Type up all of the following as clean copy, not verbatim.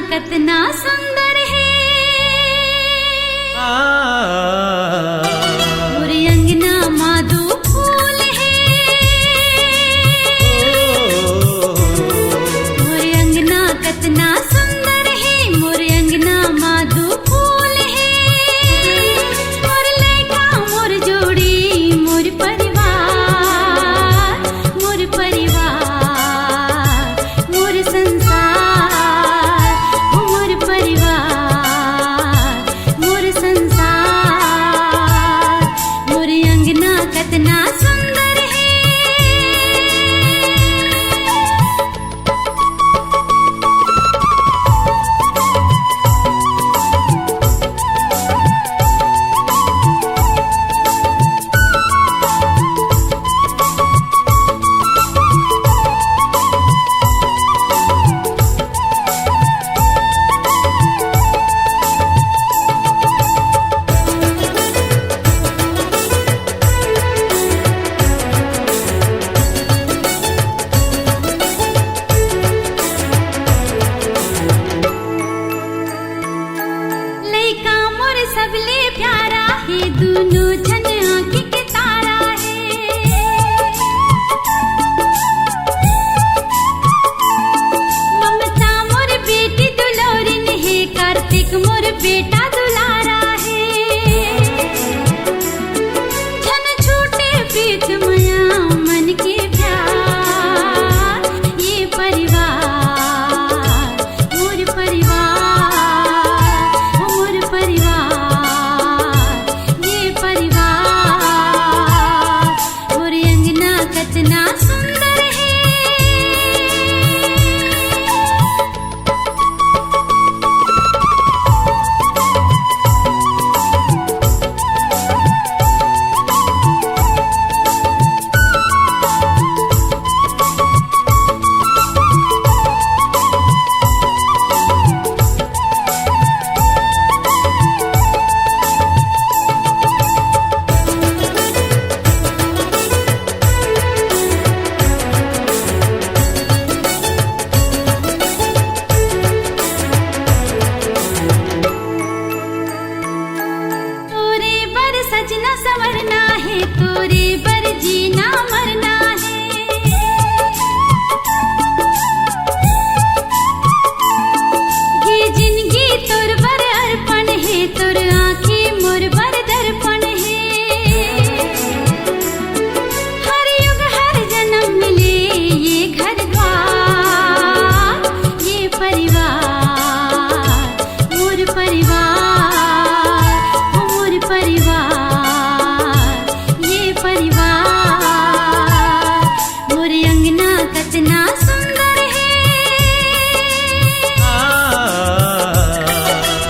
कितना सुंदर है मोरे अंगना माधु फूल है मोरे अंगना कितना सुंदर है मोरे अंगना माधु फूल है मोर लड़का मोर जोड़ी मोर परिवार मोर संसार कितना सुंदर है सबले प्यारा है दोनों जन आँखी के तारा है ममता मोर बेटी दुलारिन है कार्तिक मोर बेटा दुलारा है जन छूटे प्रीत माया मन के प्यार ये परिवार मोर परिवार मोर परिवार कितना सुंदर है सजना संवरना है तोरे बर जीना मरना है ये जिंदगी तोर बर अर्पण है तोर आँखी मोर बर दर्पण है हर युग हर जन्म मिले ये घर द्वार ये परिवार मोर परिवार कितना सुंदर है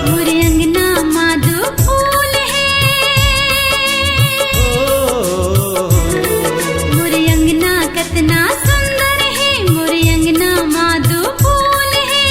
मोरे अंगना माधु फूल है मोरे अंगना कितना सुंदर है मोरे अंगना माधु फूल है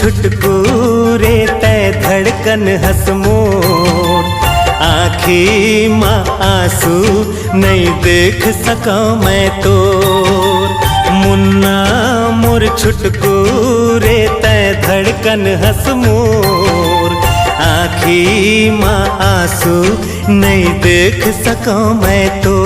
छुटकू रे तय धड़कन हंस मोर, आँखी माँ आंसू नहीं देख सका मैं तोर। मुन्ना मोर छुटकू रे तय धड़कन हंस मोर, आँखी माँ आंसू नहीं देख सका मैं तो।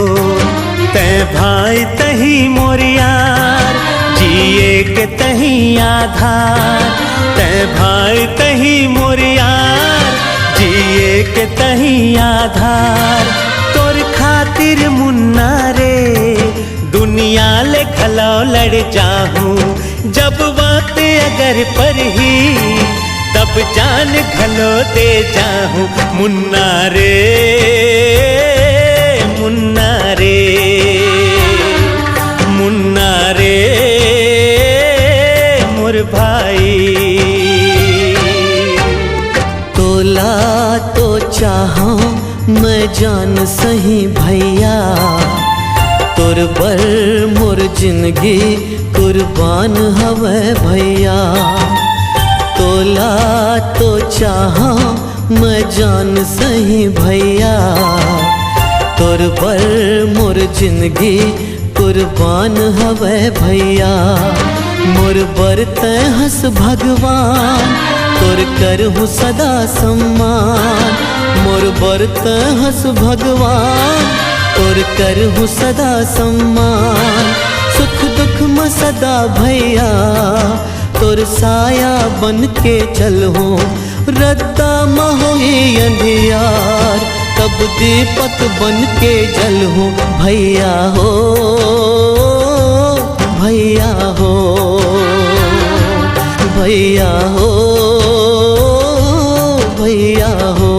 तै भाई तही मोर यार, जिए के तही आधार। तै भाई तही मोर यार, जिए के तही आधार। तोर खातिर मुन्ना रे दुनिया ले खलो लड़ जाहूँ। जब बात अगर पर ही तब जान घलो दे जाहूँ। मुन्ना रे मुन्ना रे मुन्ना रे मोर भाई। तोला तो चाहा मैं जान सही भैया, तोर बर मोर जिंदगी कुर्बान हवे भैया। तोला तो चाहा मैं जान सही भैया, तोर बर मोर जिंदगी कुर्बान हवे भैया। मोर बर तै हंस भगवान, तोर करहूँ सदा सम्मान। मोर बर तै हंस भगवान, तोर करहूँ सदा सम्मान। सुख दुख में सदा भैया तोर साया बन के चलहूँ। रद्दा महोई अंधियार तब दीपक बन के जलहूँ। भैया हो भैया हो भैया हो भैया हो।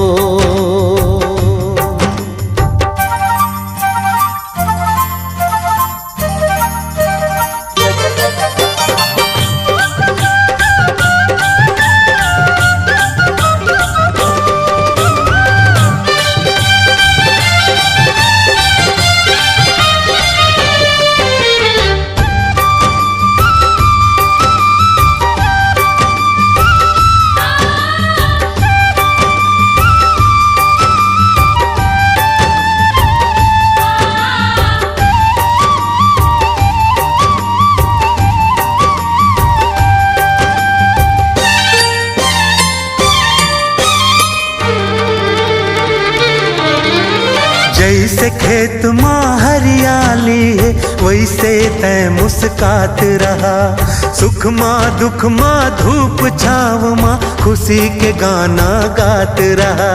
जैसे खेत माँ हरियाली है वैसे तै मुस्कात रहा। सुख माँ दुख माँ धूप छाव माँ खुशी के गाना गात रहा।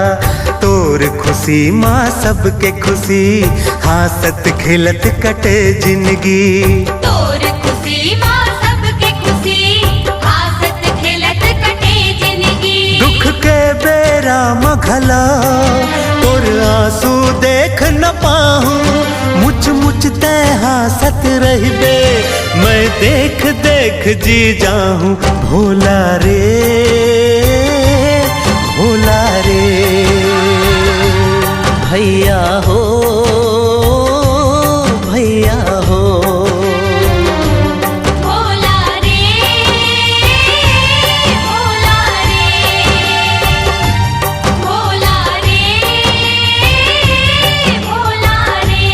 तोर खुशी माँ सबके खुशी, हासत खिलत कटे जिंदगी। तोर खुशी माँ सबके खुशी, हासत खिलत कटे जिंदगी। दुख के बेरा मघला तोर आंसू देख न पाहूँ। मुझ मुझ तै हासत रहिबे, मैं देख देख जी जाहूँ। भोला रे भोला रे भैया हो भैया हो भोला रे भोला रे भोला रे भोला रे।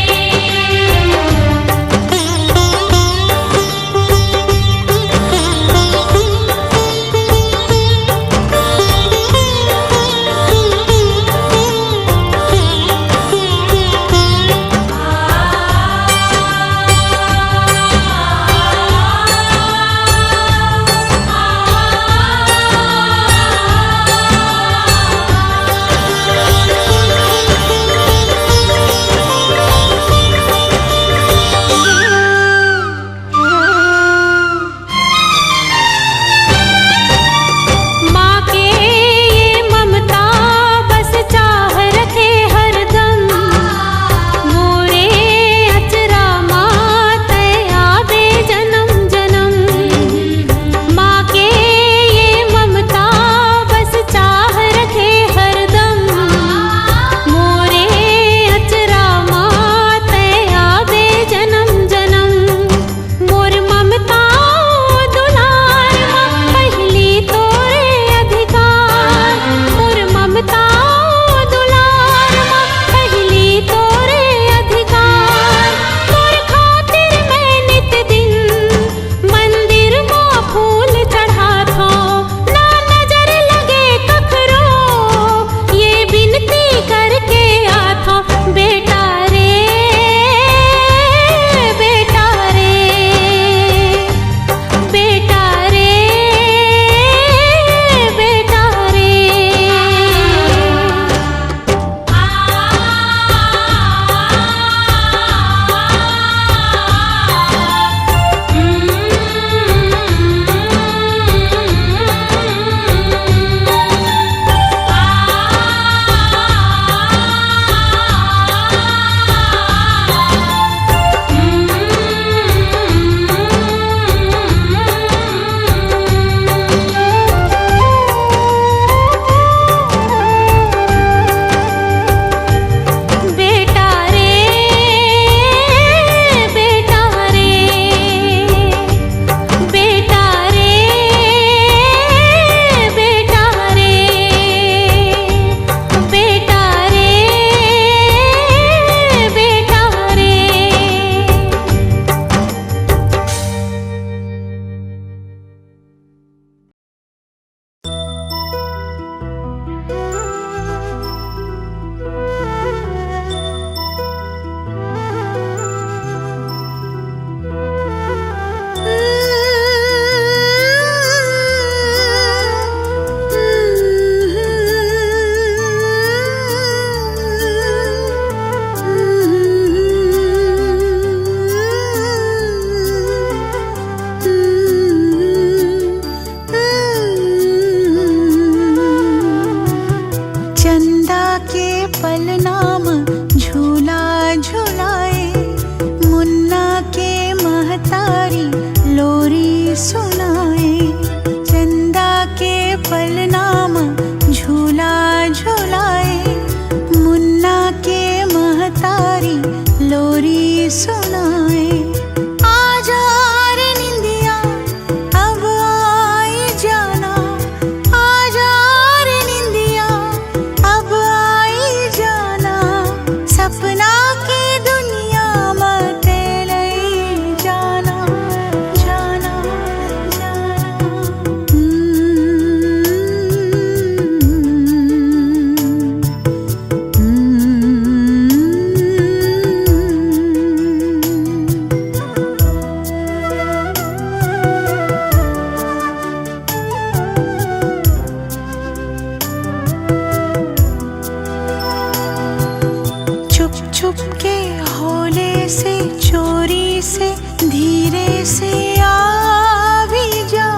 धीरे से आ भी जा,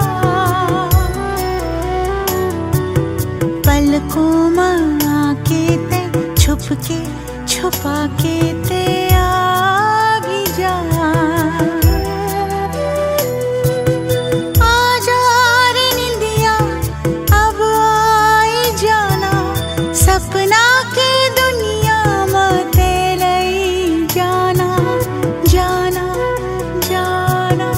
पलकों में आके ते छुप के छुपा के ते आ भी जा। आजा रे निंदिया अब आई जाना, सपना के दुनिया में ते लई जाना, जाना जाना।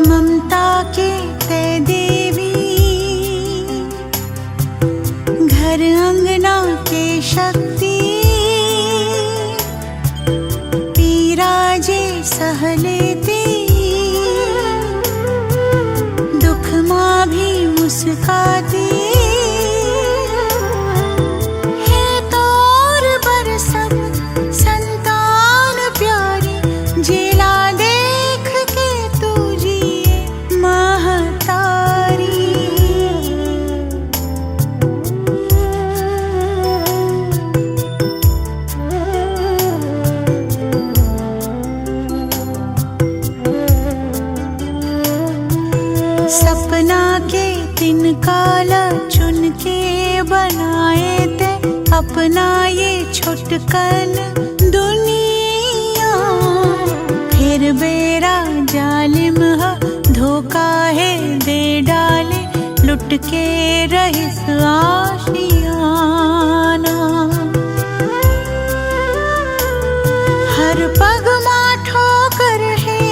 ममता के ते देवी, घर अंगना के शक्ति, पीरा जे सह लेती, दुख माँ भी मुस्काती है। तोर बरसत संतान प्यारी, जिला देख के तू जिए महतारी। सपना के तिनकाला चुन के बनाए ते अपना ये छुटकन दुनिया। फिर बेरा जालिम है धोखा है दे डाले, लुट के रहिस आशियाना। हर पग माँ ठोकर है,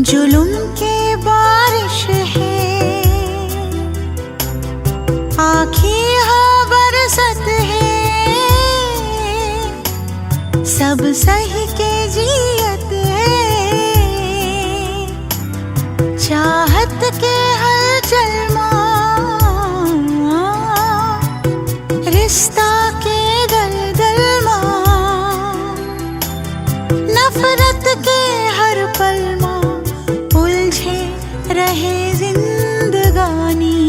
जुलुम के बारिश है, आँखी है बरसत है, सब सही के जियत है। चाहत के हलचल माँ, रिश्ता के दलदल माँ, नफरत के हर पल माँ उलझे रहे जिंदगानी।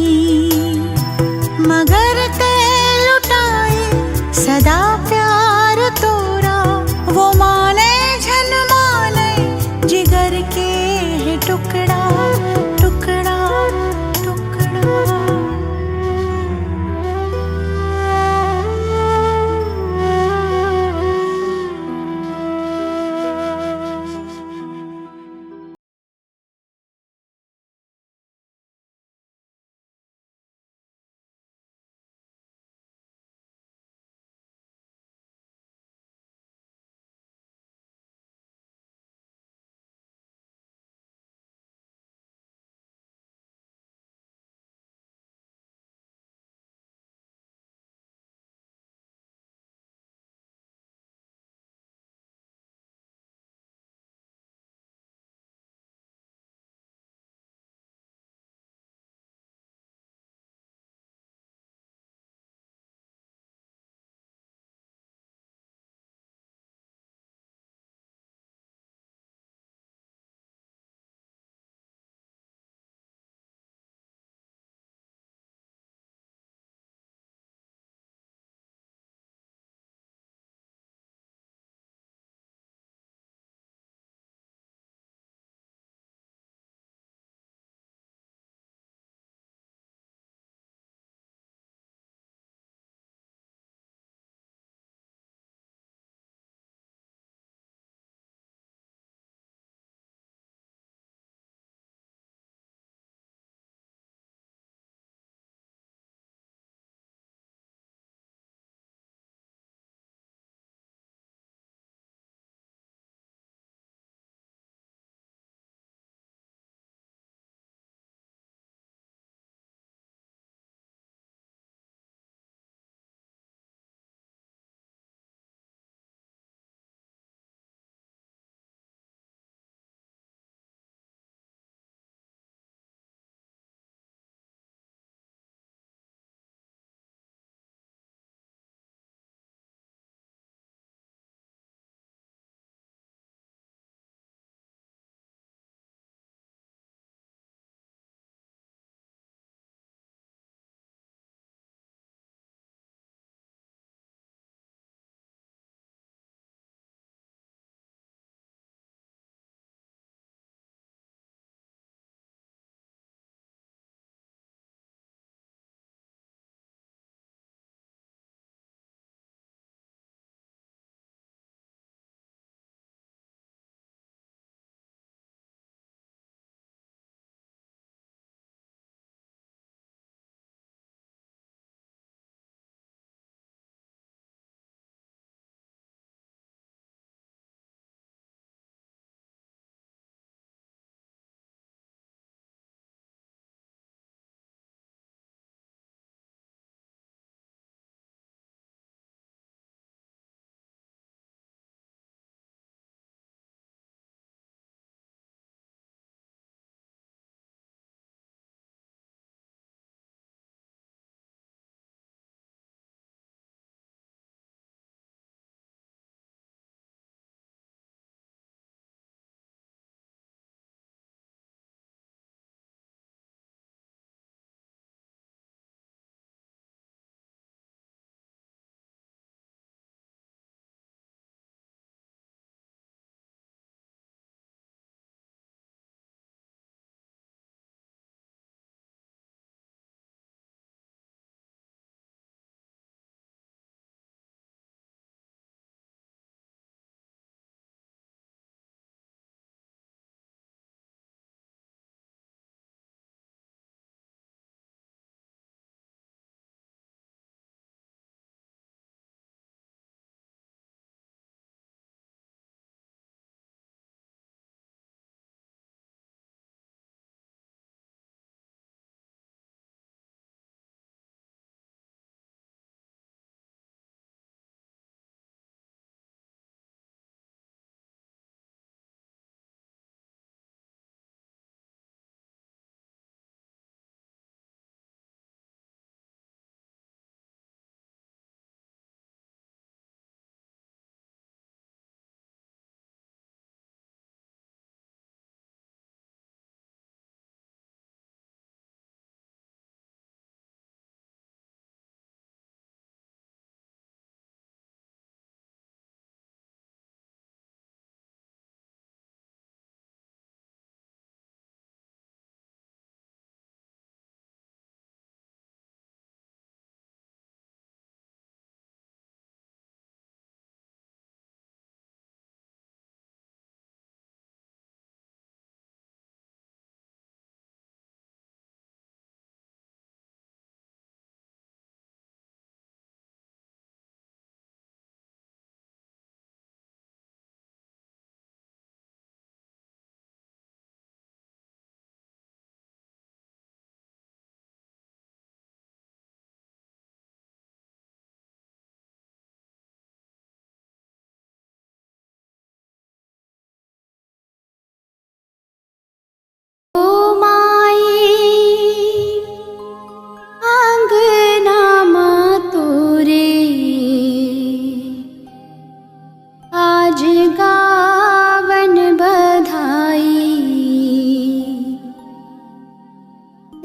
मगर ते लुटाए सदा प्यार तोरा, वो माने झन माने जिगर के है टुकड़ा टुकड़ा टुकड़ा।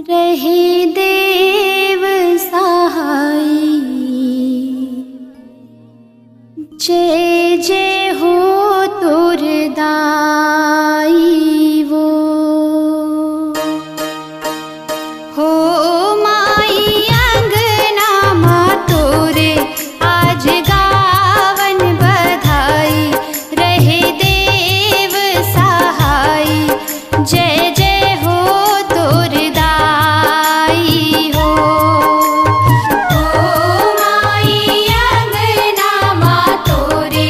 रहे देव सहाय। जय जय हो तोर दाई वो। हो माई अंगना माँ तोरे आज गावन बधाई। रहे देव सहाय। जय जय हो तोर दाई हो। हो माई अंगना माँ तोरे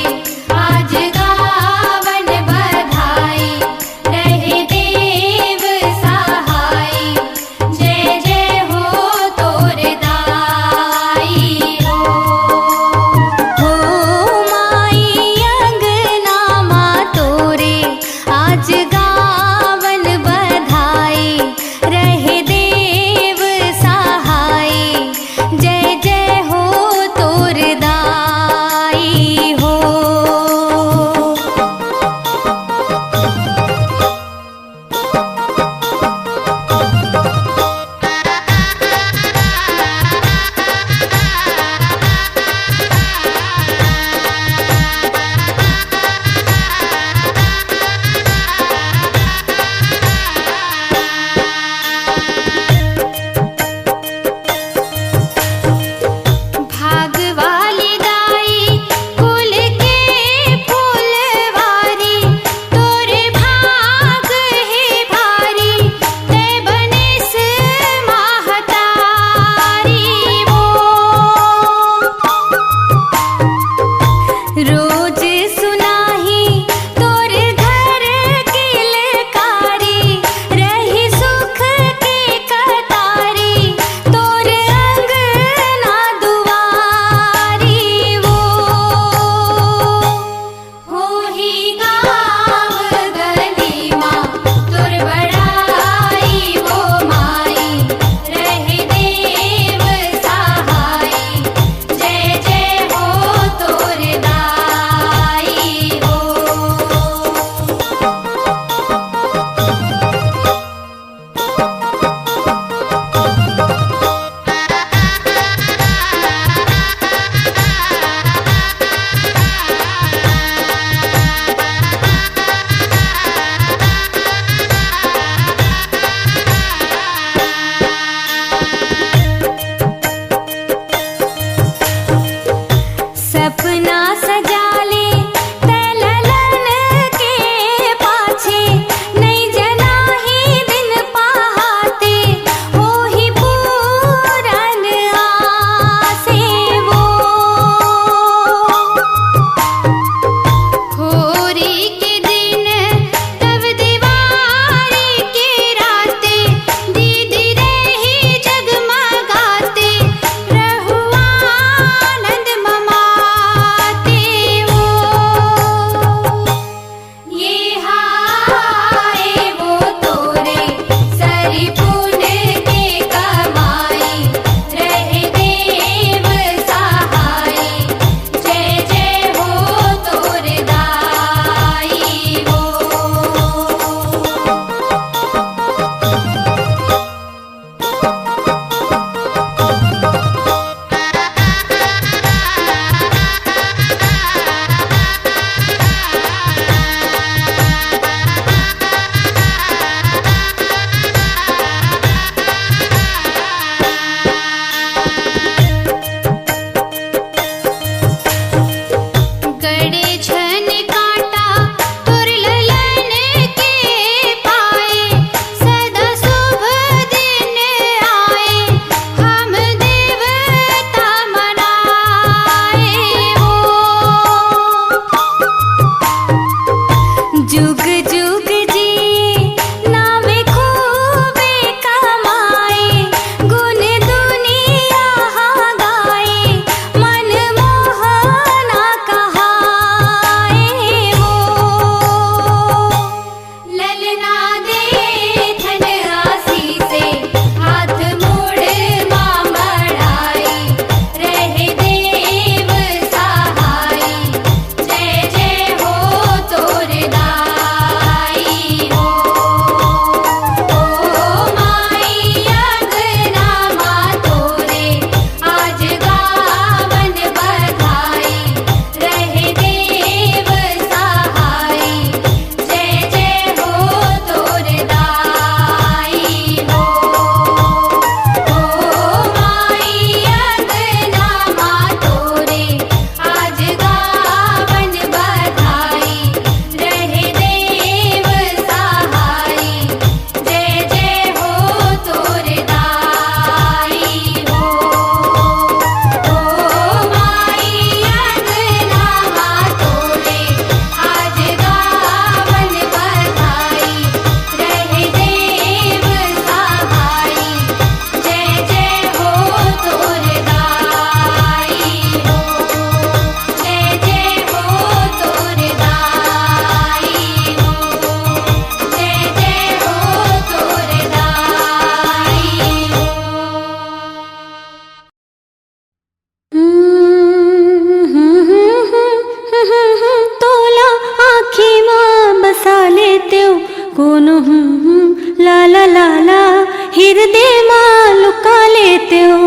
हृदय मां लुका लेते हो।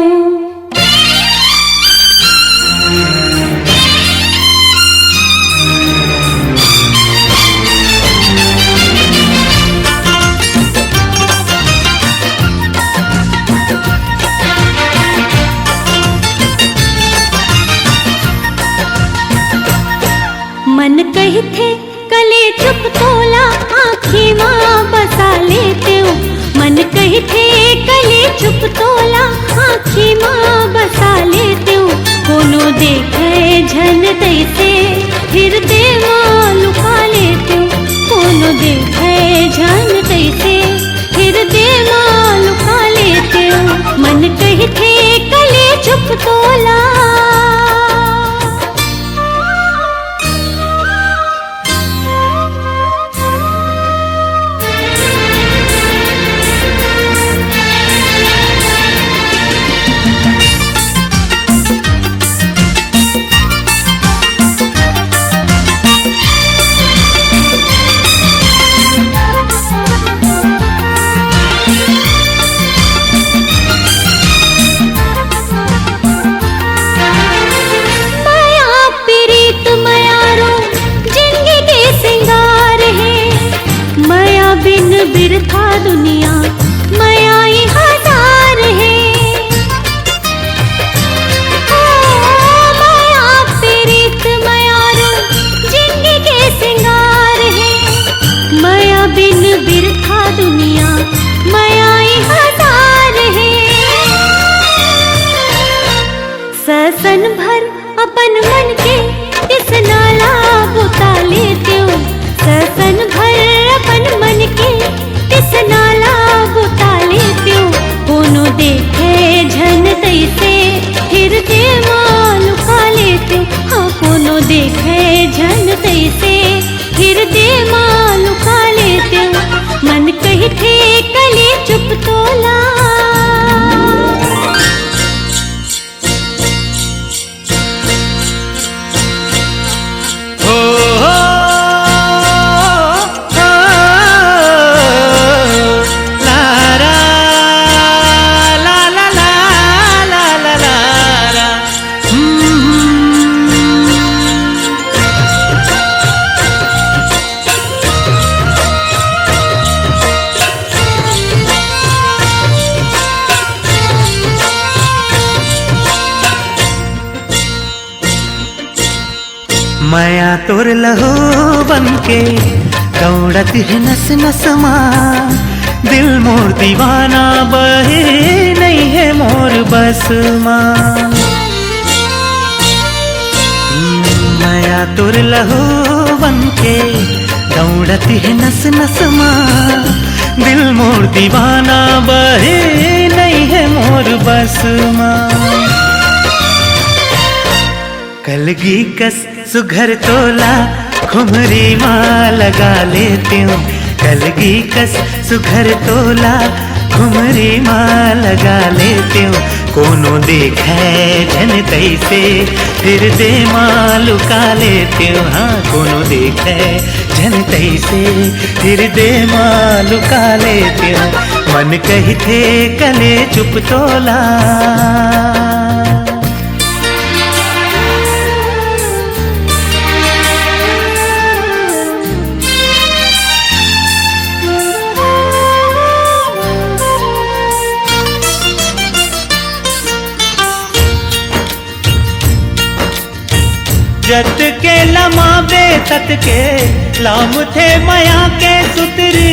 मन कही थे कले चुप तोला आँखें माँ बसा लेते हो। मन कही थे कले चुप तोला आँखें माँ बसा लेते हो। कोनो देखे झन तैसे हृदय माँ लुका लेते हो। कोनो देखे झन तैसे हृदय माँ लुका लेते हो। मन कही थे कले चुप तोला। बिरथा दुनिया मायाई हजार है। माया पीड़ित मायारो जिंदगी के सिंगार है। माया बिन बिरथा दुनिया मायाई हजार है। ससन भर अपन मन के इस नाला बुता लेते हो। ससन भर अपन मन के इस नाला बुता लेते हो। कोनो देखे झन तैसे हृदय मां लुका लेते हो। हाँ कोनो देखे झन तैसे हृदय मां लुका लेते हो। मन कही थे कले चुप तोला। माया तोर लहो बनके दौड़ती है नस नस माँ। दिल मोर दीवाना बहे नहीं है मोर बस माँ। माया तोर लहो बनके दौड़ती है नस नस माँ। दिल मोर दीवाना बहे नहीं है मोर बस माँ। कलगी कस सुघर तोला खुमरी माँ लगा लेती हूँ। कलगी कस सुघर तोला खुमरी माँ लगा लेती हूँ। कोनो देखे झन तैसे हृदय माँ लुका लेती हूँ। हाँ कोनो देखे झन तैसे हृदय माँ लुका लेती हूँ। मन कही थे कले चुप तोला। जत के लमा बेतत के लाम थे माया के सुतरी।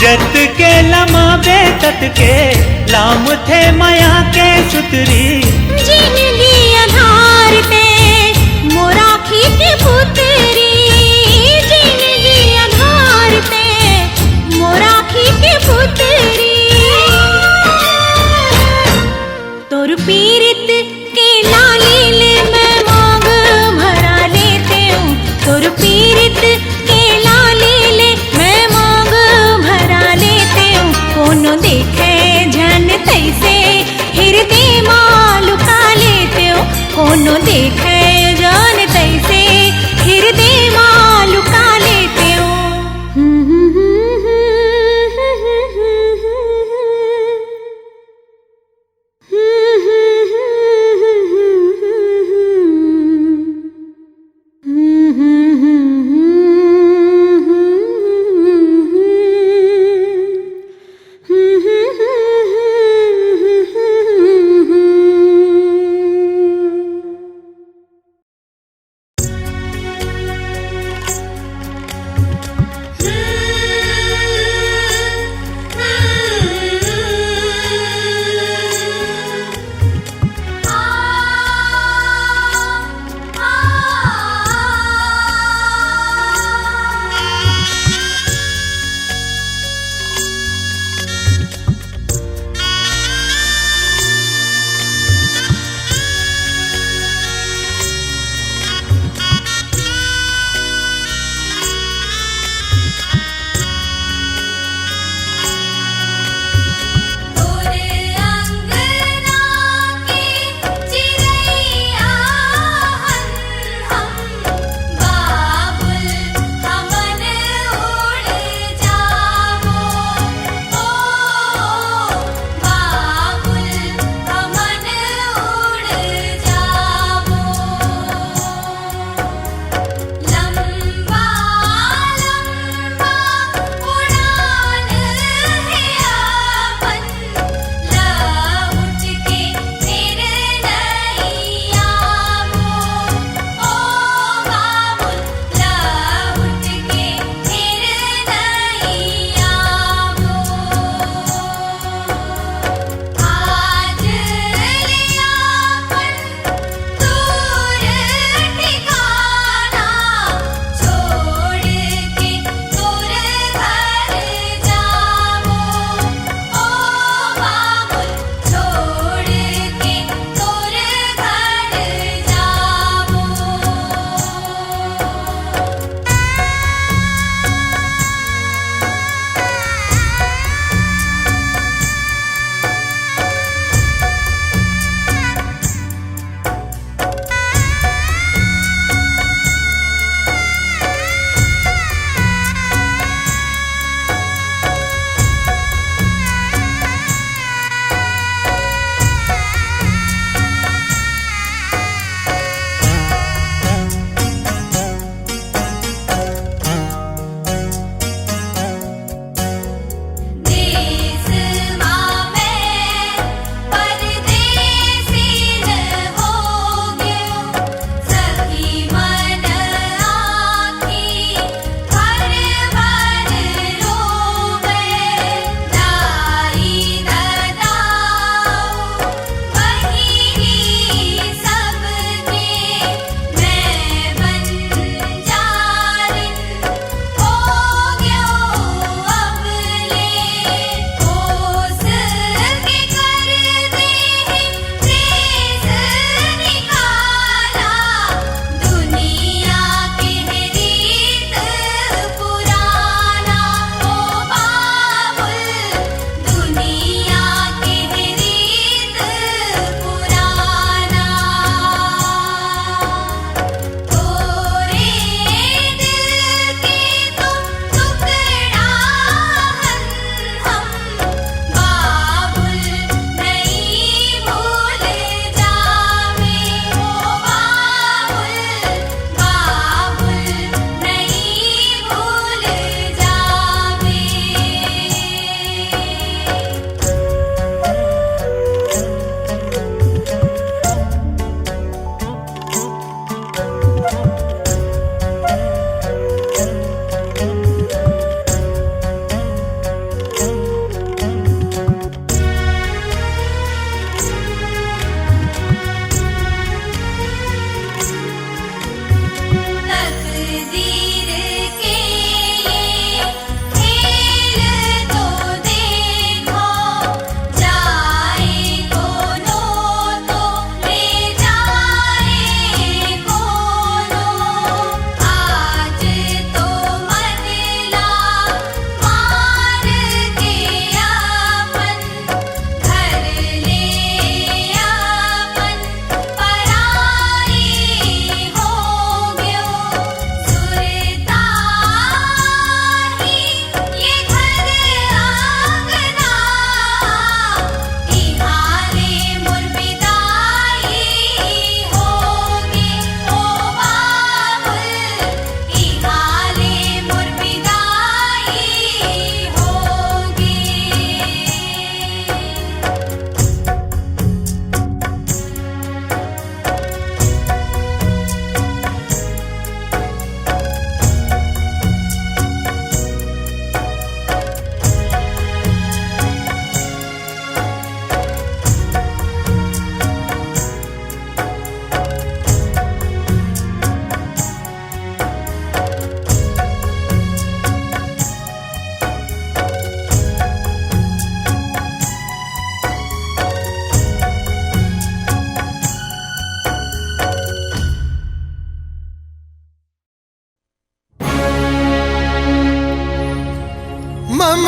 जत के लमा बेतत के लाम थे माया के सुतरी। जिंदगी आधार पे मोरा खींच पुतरी। जिंदगी आधार पे मोरा खींच पुतरी। तोर पीरित के लालीले मैं मांग भरा लेते हूँ। तोर पीरित के लालीले मैं मांग भरा लेते हूँ। कोनो देखे झन तैसे हृदय मां लुका लेते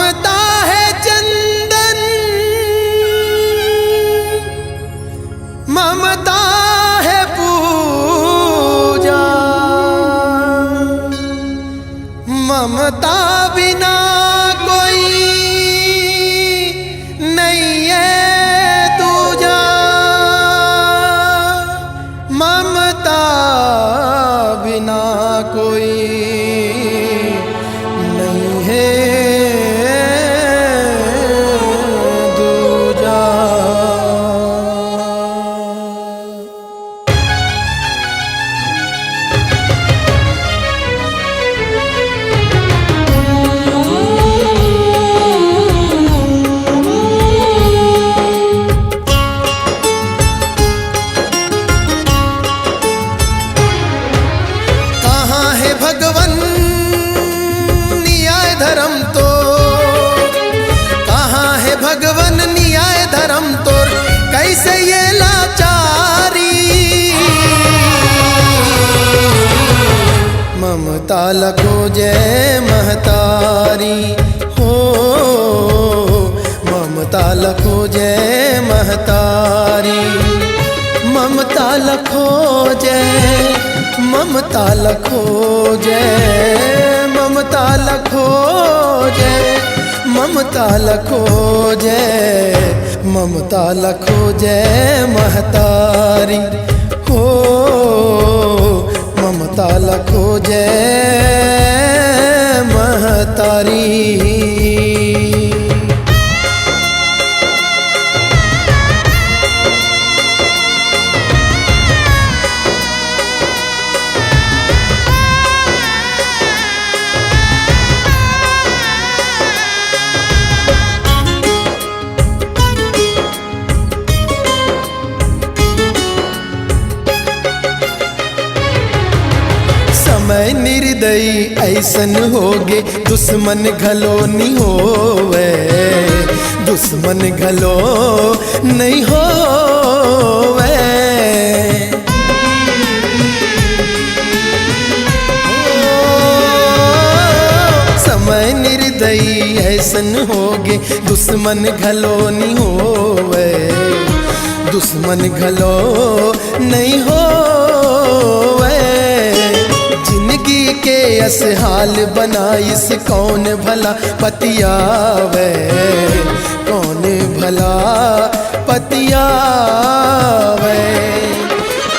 ममता है चंदन, ममता है पूजा, ममता बिना कोई नहीं है दूजा, ममता बिना कोई नहीं है दूजा। कहाँ है भगवन न्याय धर्म तो, कहाँ है भगवन न्याय धर्म तोर, कैसे ये लाचारी, ममता लखो जय महतारी हो, ममता लखो जय महतारी, ममता लखो जय, ममता लखो जय, ममता लखो जय, ममता लखो जय, ममता लखो जय महतारी हो, ममता लखो जय महतारी। समय निर्दयी ऐसन होगे, दुश्मन घलो नहीं होवे, दुश्मन घलो नहीं होवे, समय निर्दयी ऐसन होगे, दुश्मन घलो नहीं होवे, दुश्मन घलो नहीं होवे, जिंदगी के अस हाल बनाइस कौन भला पतियावे, कौन भला पतियावे,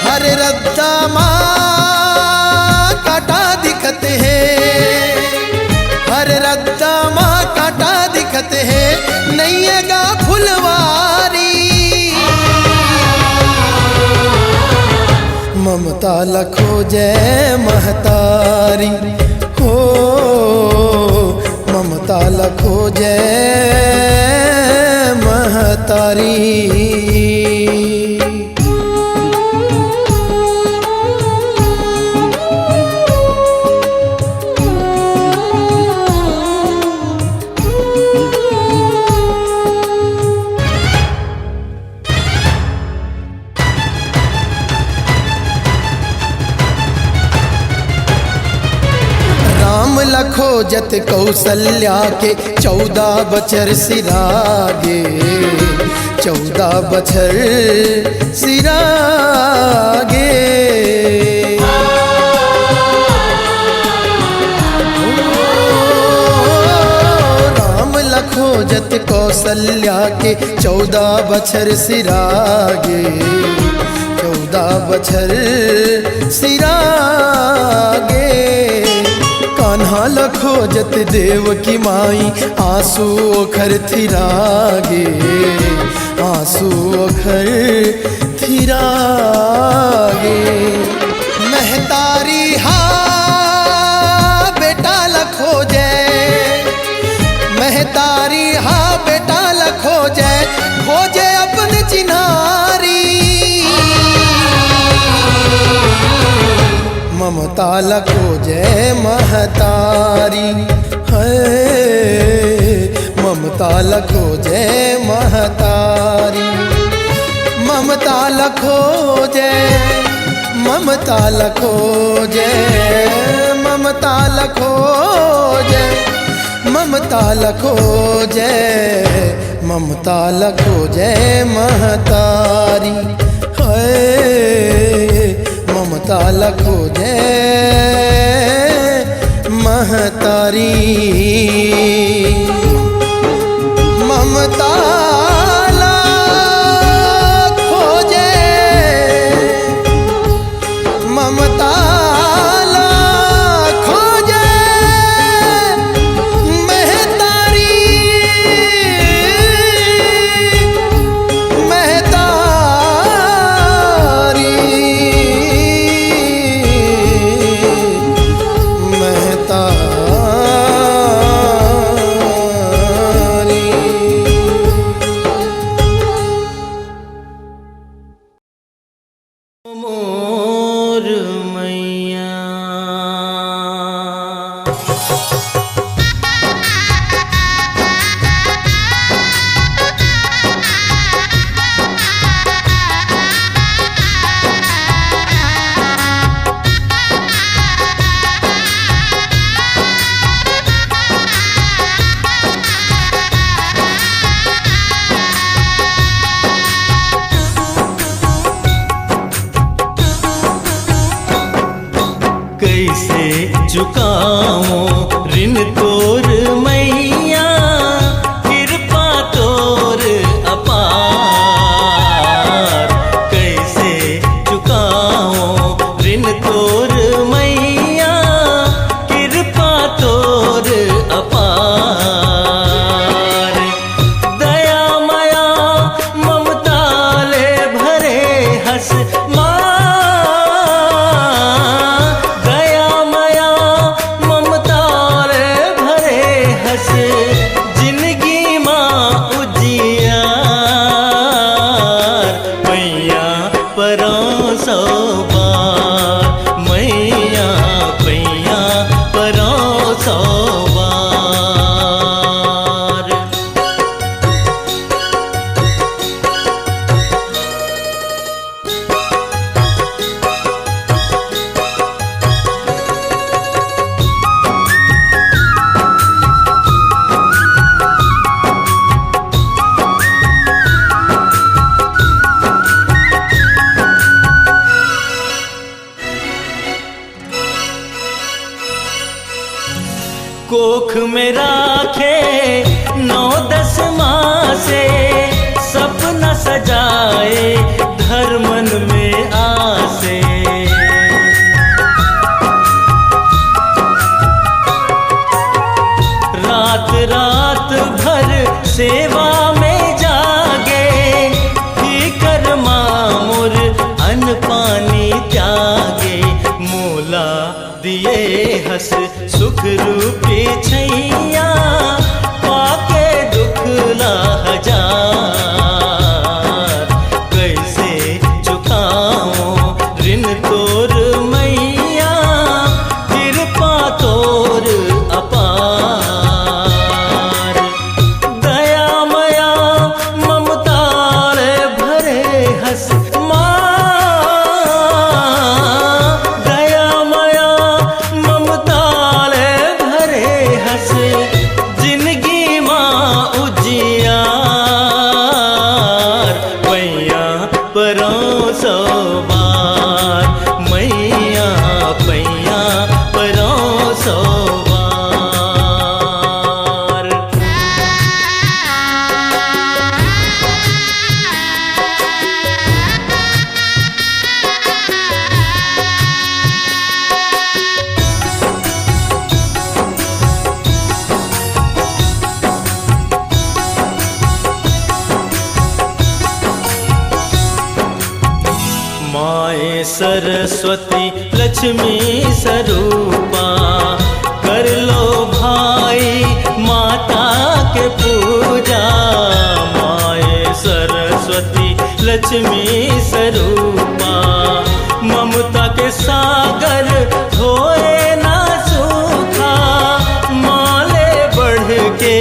हर रद्दा माँ काटा दिखत है, हर रद्दा माँ काटा दिखत है, नैयेगा फुलवारी, ममता लखो जय महतारी हो, ममता लखो जय महतारी। राम लखो जत कौशल्या के 14 बछर सिरागे, 14 बछर सिरागे, राम लखो जत कौशल्या के 14 बछर सिरागे, 14 बछर सिरागे, कान्हा लखो जत देव की माई आंसू ओखर थिरागे, आंसू ओखर थिरागे, महतारी हा बेटा लखो जय, महतारी हा बेटा लखो जय, खोजे अपन चिन्हारी, ममता लखो जय महतारी है, ममता लखो जय महतारी, ममता लखो जय, ममता लखो जय, ममता लखो जय, ममता लखो जय, ममता लखो जय महतारी है, ममता लखो जय महतारी। ममता लखो जय, ममता लखो जय महतारी, महतारी, महतारी। मोर मैया कैसे चुकाऊं ऋण तोर मैया, कृपा तोर अपार। कैसे चुकाऊं ऋण तोर मैया, कृपा तोर अपार। दया माया ममता ले भरे हंस जिंदगी माँ उजियार। मैया परोसो बार, मैया पैया परोसो बार। कोख में राखे 9-10 मासे, सपना सजाए धर्मन में आसे। रात रात भर सेवा में जागे, कर मामुर अन्न पानी त्यागे। मोला दिए हंस सुख रूपी छैया, पाके दुख ला हजार। कैसे चुकाऊं ऋण तोर मैया, कृपा तोर अपार। दया माया ममता ले भरे हंस जिंदगी माँ उजियार। मैया परोसो बार, मैया पैया परोसो बार। माए सरस्वती लक्ष्मी स्वरूपा, कर लो भाई माता के पूजा। माए सरस्वती लक्ष्मी स्वरूपा, ममता के सागर होए ना सूखा। माले बढ़ के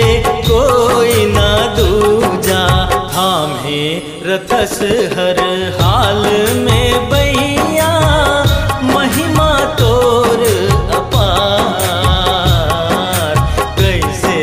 कोई ना दूजा, थामे रथस हर हाल में बैया। महिमा तोर अपार, कैसे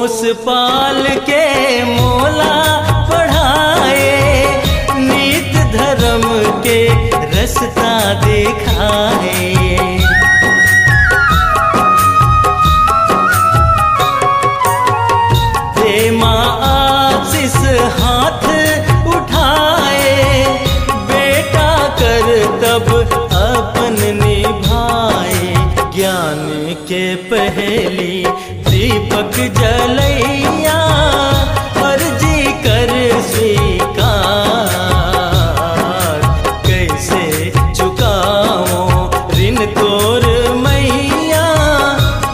पोस पाल के मोला पढ़ाए, नीत धर्म के रास्ता दिखाए। दे माँ आशीष हाथ उठाए, बेटा कर तब अपन निभाए। ज्ञान के पहली दीपक जलैया, अर्जी कर स्वीकार। कैसे चुकाओ ऋण तोर मैया,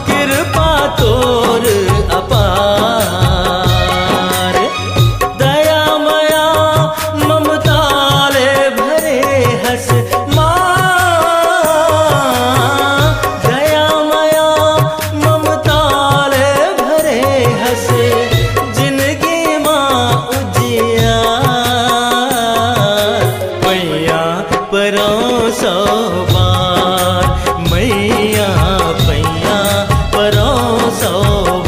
कृपा तोर अपार। दया मया ममताले भरे हस माँ, दया मया ममताले भरे हस, जिंदगी माँ उजियार। मैया परोसो बार, मैया पैया परोसो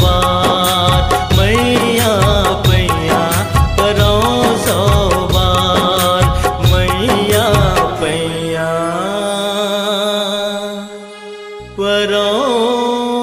बार, मैया पैया परोसो बार, मैया पैया परोसो